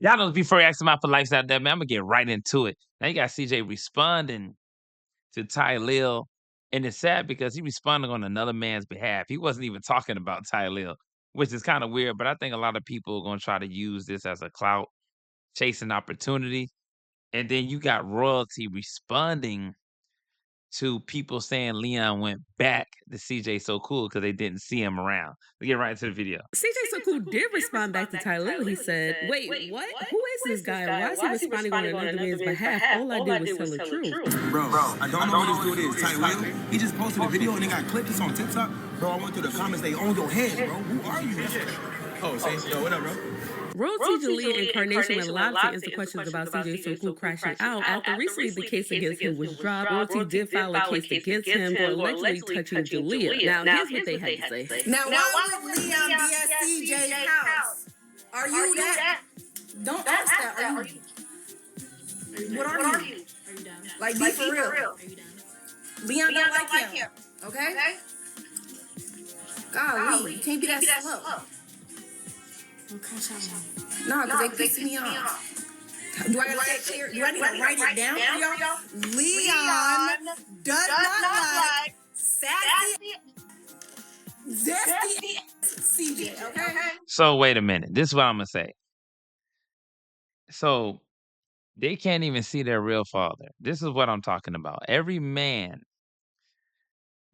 Y'all know before you ask him out for likes out there, man, I'm gonna get right into it. Now you got CJ responding to Ty Lil, and it's sad because he responded on another man's behalf. He wasn't even talking about Ty Lil, which is kind of weird, but I think a lot of people are gonna try to use this as a clout chasing opportunity. And then you got royalty responding to people saying Leon went back to CJ So Cool because they didn't see him around. We get right into the video. CJ So Cool did respond back to Tyler. He said, "Wait, what? Who is this guy? Why is he responding on another man's behalf? All I did was tell the truth." Bro, I don't know who this dude is. Tyler, he just posted a video and they got clipped. It's on TikTok. Bro, I went through the comments. They own your head, bro. Who are you? Oh, say, yo, what up, bro? Royalty, Jaliyah, and Carnation went live to answer questions about CJ So Cool crashing out. After recently the case against him was dropped, Royalty did file a case against him for allegedly touching Jaliyah. Now, here's what they had to say. Now, why would Leon be at CJ's house? Are you that? Don't ask that. Are you? What are you? Like, be for real. Leon don't like him. Okay? Golly, you can't be that slow. No, because they piss me off. Do I need to write it down for y'all? Leon does not like sassy, zesty CJ, okay? So wait a minute. This is what I'm gonna say. So they can't even see their real father. This is what I'm talking about. Every man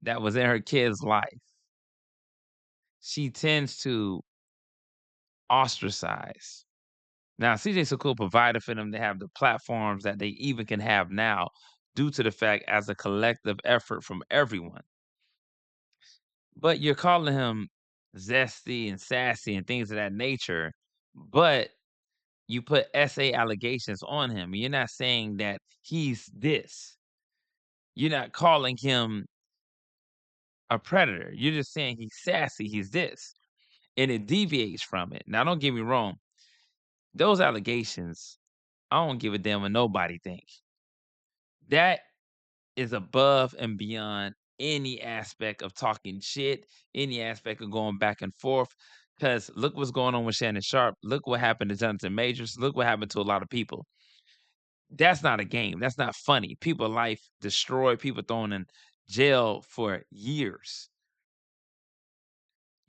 that was in her kid's life, she tends to ostracize. Now, CJ So Cool provided for them to have the platforms that they even can have now due to the fact as a collective effort from everyone. But you're calling him zesty and sassy and things of that nature, but you put SA allegations on him. You're not saying that he's this. You're not calling him a predator. You're just saying he's sassy, he's this. And it deviates from it. Now, don't get me wrong. Those allegations, I don't give a damn what nobody thinks. That is above and beyond any aspect of talking shit, any aspect of going back and forth. Because look what's going on with Shannon Sharp. Look what happened to Jonathan Majors. Look what happened to a lot of people. That's not a game. That's not funny. People life destroyed, people thrown in jail for years.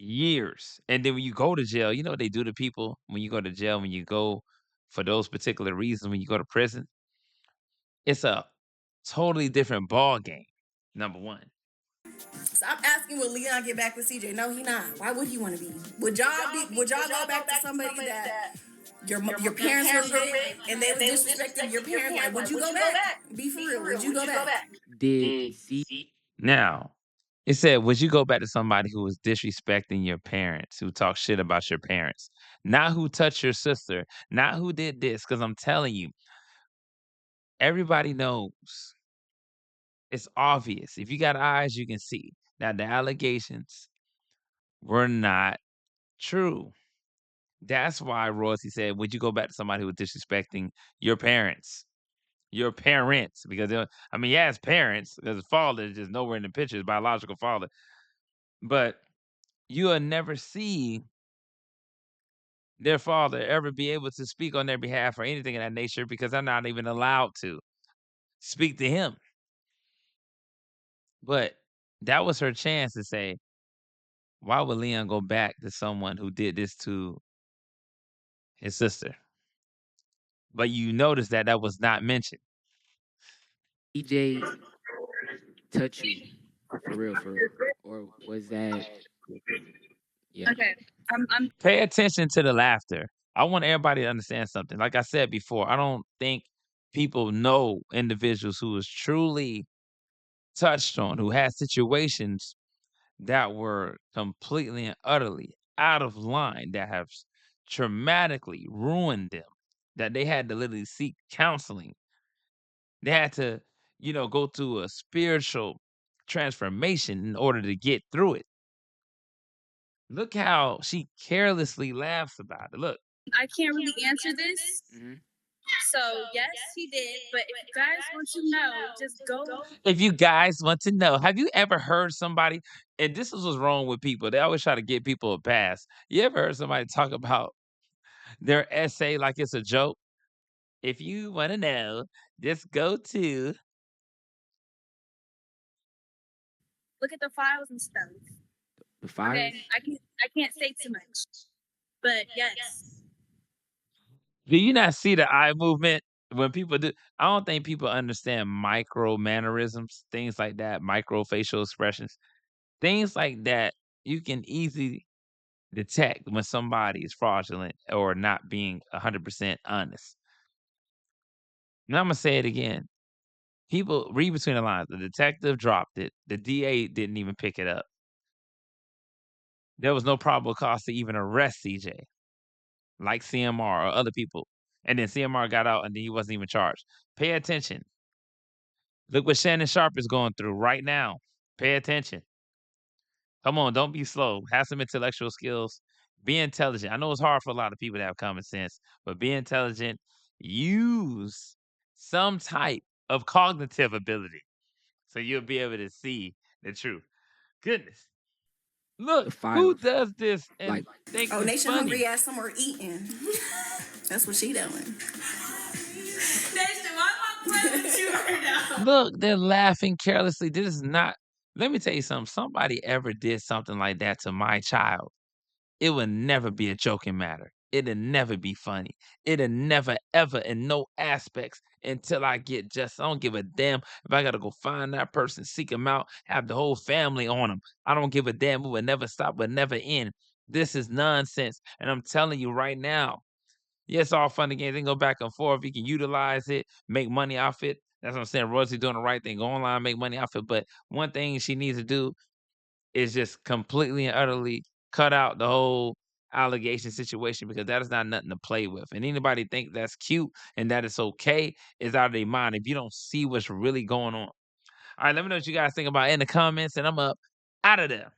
Years. And then when you go to jail, you know what they do to people when you go to jail, when you go for those particular reasons, when you go to prison? It's a totally different ball game, number one. Stop asking will Leon get back with CJ. No, he not. Why would he want to be? Would y'all go back to somebody that your parents were with and they was disrespecting your parents? Like, would you go back? Be for real. Would you go back? Now, it said, would you go back to somebody who was disrespecting your parents, who talked shit about your parents? Not who touched your sister, not who did this, because I'm telling you, everybody knows. It's obvious. If you got eyes, you can see. Now, the allegations were not true. That's why Royce said, would you go back to somebody who was disrespecting your parents? Your parents, because yeah, it's parents, because his father is just nowhere in the picture, his biological father. But you'll never see their father ever be able to speak on their behalf or anything of that nature because they're not even allowed to speak to him. But that was her chance to say, why would Leon go back to someone who did this to his sister? But you notice that that was not mentioned. CJ touch you for real, or was that? Yeah. Okay, I'm. Pay attention to the laughter. I want everybody to understand something. Like I said before, I don't think people know individuals who is truly touched on, who had situations that were completely and utterly out of line, that have traumatically ruined them, that they had to literally seek counseling. They had to, go through a spiritual transformation in order to get through it. Look how she carelessly laughs about it. Look. I can't really answer this. So yes, he did. But if you guys want to know, just go. If you guys want to know, have you ever heard somebody? And this is what's wrong with people. They always try to give people a pass. You ever heard somebody talk about Their essay like it's a joke. If you wanna know, just go to Look at the files and stuff. The files. Okay, I can't say too much, but yes. Do you not see the eye movement when people do I don't think people understand micro mannerisms, things like that, micro facial expressions. Things like that, you can easily detect when somebody is fraudulent or not being 100% honest. Now Imma say it again. People read between the lines. The detective dropped it. The DA didn't even pick it up. There was no probable cause to even arrest CJ, like CMR or other people. And then CMR got out and then he wasn't even charged. Pay attention. Look what Shannon Sharp is going through right now. Pay attention. Come on, don't be slow. Have some intellectual skills. Be intelligent. I know it's hard for a lot of people to have common sense, but be intelligent. Use some type of cognitive ability so you'll be able to see the truth. Goodness. Look, The who files. does this and Like think Oh, it's Nation funny? hungry ass somewhere eating. That's what she doing. Nation, why am I playing with you right now? Look, they're laughing carelessly. This is not let me tell you something. Somebody ever did something like that to my child. It would never be a joking matter. It'll never be funny. It'll never, ever, in no aspects until I get just. I don't give a damn if I gotta go find that person, seek him out, have the whole family on him. I don't give a damn. It will never stop, but never end. This is nonsense. And I'm telling you right now, yeah, it's all fun and games. They can go back and forth. You can utilize it, make money off it. That's what I'm saying. Royalty doing the right thing. Go online, make money off it. But one thing she needs to do is just completely and utterly cut out the whole allegation situation because that is not nothing to play with. And anybody think that's cute and that it's okay is out of their mind if you don't see what's really going on. All right, let me know what you guys think about it in the comments, and I'm up out of there.